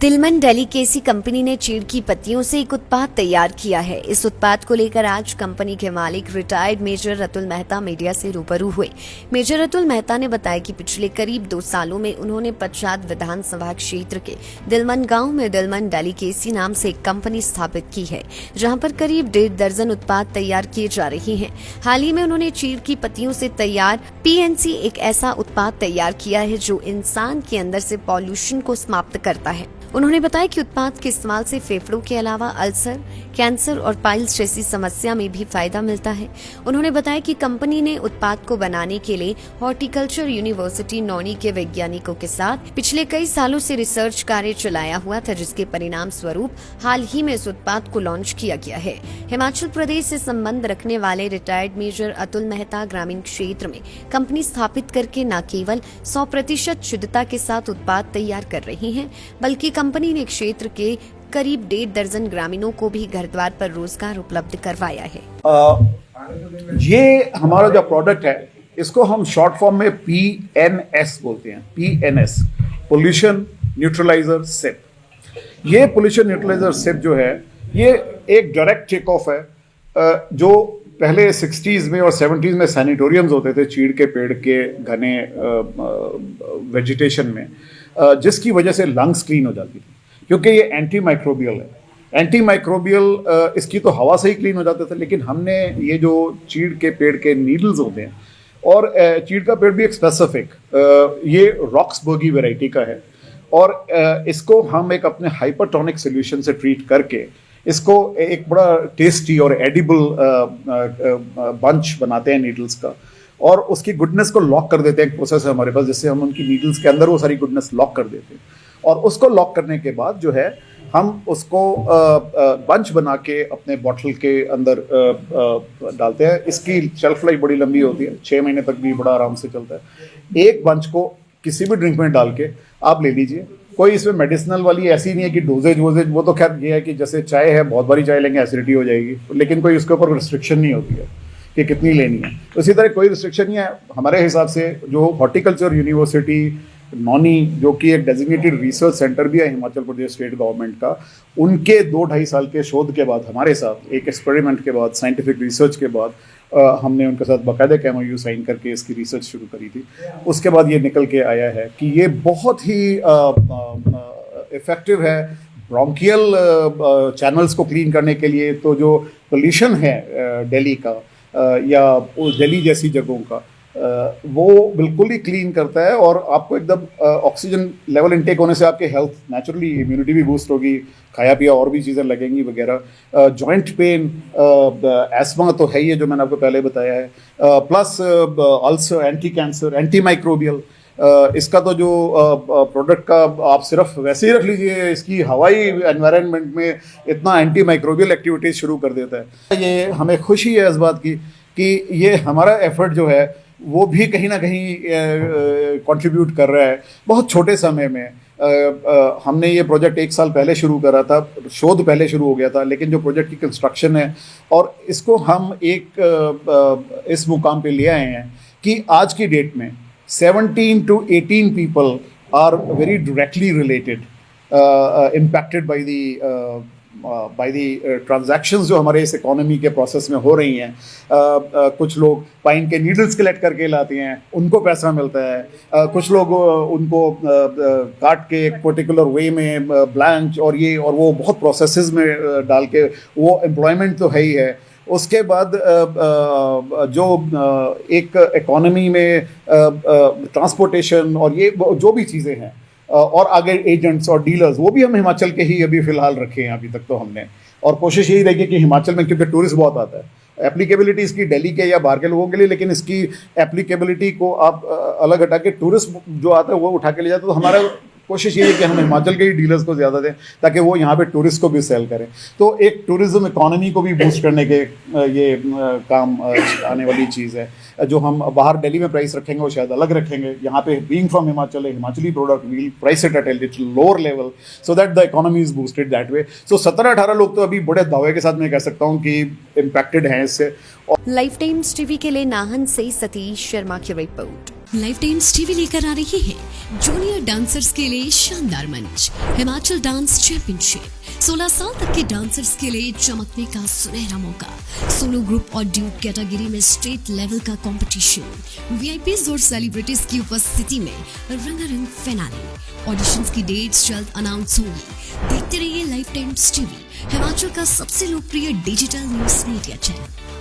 तिलमन delicacy company ने चीड़ की पत्तियों से एक उत्पाद तैयार किया है। इस उत्पाद को लेकर आज कंपनी के मालिक retired major Atul Mehta media से रूबरू हुए। मेजर अतुल मेहता ने बताया कि पिछले करीब 2 सालों में उन्होंने पच्छाद विधानसभा क्षेत्र के दिलमन गांव में दिलमन डेलीकेसी नाम से एक कंपनी स्थापित की है, जहां पर करीब 1.5 दर्जन उत्पाद तैयार किए जा रहे हैं। हाल ही में उन्होंने चीड़ की पत्तियों से तैयार PNC एक ऐसा उत्पाद तैयार किया है जो इंसान के अंदर से पॉल्यूशन को समाप्त करता है। उन्होंने बताया कि उत्पाद के इस्तेमाल से फेफड़ों के अलावा अल्सर, कैंसर और पाइल्स जैसी समस्या में भी फायदा मिलता है। उन्होंने बताया कि कंपनी ने उत्पाद को बनाने के लिए हॉर्टिकल्चर यूनिवर्सिटी नौनी के वैज्ञानिकों के साथ पिछले कई सालों से रिसर्च कार्य चलाया हुआ था, जिसके परिणाम स्वरूप हाल ही में इस उत्पाद को लॉन्च किया गया है। हिमाचल प्रदेश से संबंध रखने वाले रिटायर्ड मेजर अतुल मेहता ग्रामीण क्षेत्र में कंपनी स्थापित करके न केवल 100% शुद्धता के साथ उत्पाद तैयार कर रही है, बल्कि कंपनी ने क्षेत्र के करीब 1.5 दर्जन ग्रामीणों को भी घर द्वार पर रोजगार उपलब्ध करवाया है। ये हमारा जो प्रोडक्ट है इसको हम शॉर्ट फॉर्म में PNS बोलते हैं। PNS pollution neutralizer sip. ये पोल्यूशन न्यूट्रलाइजर सिप जो है ये एक डायरेक्ट टेक ऑफ है जो पहले 60s में और 70s में सैनिटोरियम्स होते थे चीड़ के पेड़ के घने वेजिटेशन में, जिसकी वजह से लंग्स क्लीन हो जाती थी, क्योंकि ये एंटी माइक्रोबियल है। एंटी माइक्रोबियल इसकी तो हवा से ही क्लीन हो जाते थे, लेकिन हमने ये जो चीड़ के पेड़ के नीडल्स होते हैं, और चीड़ का पेड़ भी एक स्पेसिफिक ये रॉक्सबर्गी वैरायटी का है, और इसको हम एक अपने हाइपरटोनिक सोल्यूशन से ट्रीट करके इसको एक बड़ा टेस्टी और एडिबल बंच बनाते हैं नीडल्स का, और उसकी गुडनेस को लॉक कर देते हैं। एक प्रोसेस है हमारे पास जिससे हम उनकी नीडल्स के अंदर वो सारी गुडनेस लॉक कर देते हैं, और उसको लॉक करने के बाद जो है हम उसको बंच बना के अपने बॉटल के अंदर डालते हैं। इसकी शेल्फ लाइफ बड़ी लंबी होती है, 6 महीने तक भी बड़ा आराम से चलता है। एक बंच को किसी भी ड्रिंक में डाल के आप ले लीजिए। कोई इसमें मेडिसिनल वाली ऐसी नहीं है कि डोजेज वोजेज, वो तो खैर ये है कि जैसे चाय है, बहुत बारी चाय लेंगे एसिडिटी हो जाएगी, लेकिन कोई उसके ऊपर रिस्ट्रिक्शन नहीं होती है कि कितनी लेनी है। तो इसी तरह कोई रिस्ट्रिक्शन नहीं है हमारे हिसाब से। जो हॉर्टिकल्चर यूनिवर्सिटी नौनी, जो कि एक डेजिग्नेटेड रिसर्च सेंटर भी है हिमाचल प्रदेश स्टेट गवर्नमेंट का, उनके 2-2.5 साल के शोध के बाद हमारे साथ एक एक्सपेरिमेंट के बाद, साइंटिफिक रिसर्च के बाद हमने उनके साथ बाकायदा MOU साइन करके इसकी रिसर्च शुरू करी थी। उसके बाद ये निकल के आया है कि ये बहुत ही इफ़ेक्टिव है ब्रोंकियल चैनल्स को क्लीन करने के लिए। तो जो पोल्यूशन है दिल्ली का या दिल्ली जैसी जगहों का, वो बिल्कुल ही क्लीन करता है, और आपको एकदम ऑक्सीजन लेवल इनटेक होने से आपके हेल्थ नेचुरली इम्यूनिटी भी बूस्ट होगी, खाया पिया और भी चीज़ें लगेंगी वगैरह। जॉइंट पेन, एस्मा तो है ही है जो मैंने आपको पहले बताया है, plus ulcer, anti cancer, anti microbial. इसका तो जो प्रोडक्ट का आप सिर्फ वैसे ही रख लीजिए, इसकी हवाई एनवायरनमेंट में इतना एंटी माइक्रोबियल एक्टिविटीज़ शुरू कर देता है। ये हमें खुशी है इस बात की कि ये हमारा एफर्ट जो है वो भी कहीं ना कहीं कंट्रीब्यूट कर रहा है। बहुत छोटे समय में हमने ये प्रोजेक्ट 1 साल पहले शुरू करा था, शोध पहले शुरू हो गया था, लेकिन जो प्रोजेक्ट की कंस्ट्रक्शन है और इसको हम एक इस मुकाम पे ले आए हैं कि आज की डेट में 17 to 18 people are very directly related, impacted by the transactions जो हमारे इस इकोनॉमी के प्रोसेस में हो रही हैं। कुछ लोग पाइन के नीडल्स कलेक्ट करके लाते हैं, उनको पैसा मिलता है। कुछ लोग उनको काट के एक पर्टिकुलर वे में ब्लांच और ये और वो बहुत प्रोसेसेस में डाल के, वो एम्प्लॉयमेंट तो है ही है। उसके बाद जो एक इकोनॉमी में ट्रांसपोर्टेशन और ये जो भी चीज़ें हैं, और आगे एजेंट्स और डीलर्स, वो भी हम हिमाचल के ही अभी फ़िलहाल रखे हैं अभी तक तो हमने। और कोशिश यही रहेगी कि हिमाचल में, क्योंकि टूरिस्ट बहुत आता है, एप्लीकेबिलिटी इसकी दिल्ली के या बाहर के लोगों के लिए, लेकिन इसकी एप्लीकेबिलिटी को आप अलग हटा के टूरिस्ट जो आता है वो उठा के ले जाते, तो हमारा कोशिश ये है कि हम हिमाचल के ही डीलर्स को ज़्यादा दें ताकि वो यहाँ पे टूरिस्ट को भी सेल करें। तो एक टूरिज्म इकोनॉमी को भी बूस्ट करने के ये काम आने वाली चीज़ है। जो हम बाहर दिल्ली में प्राइस रखेंगे वो शायद अलग रखेंगे, यहाँ पे बीइंग फ्रॉम हिमाचल है, Himachali product will price it at a little lower level so that the economy is boosted that way. So 17-18 लोग तो अभी बड़े दावे के साथ मैं कह सकता हूँ कि इम्पैक्टेड हैं इससे। लाइफ टाइम्स टीवी के लिए नाहन से सतीश शर्मा की रिपोर्ट। लाइफ टाइम्स टीवी लेकर आ रही है जूनियर डांसर्स के लिए शानदार मंच, हिमाचल डांस चैंपियनशिप। 16 साल तक के डांसर्स के लिए चमकने का सुनहरा मौका, सोलो ग्रुप और ड्यूट कैटेगरी में स्टेट लेवल का कंपटीशन, वीआईपीज और सेलिब्रिटीज की उपस्थिति में रंगारंग फिनाले। ऑडिशंस की डेट्स जल्द अनाउंस होंगी। देखते रहिए लाइफ टाइम्स टीवी, हिमाचल का सबसे लोकप्रिय डिजिटल न्यूज मीडिया चैनल।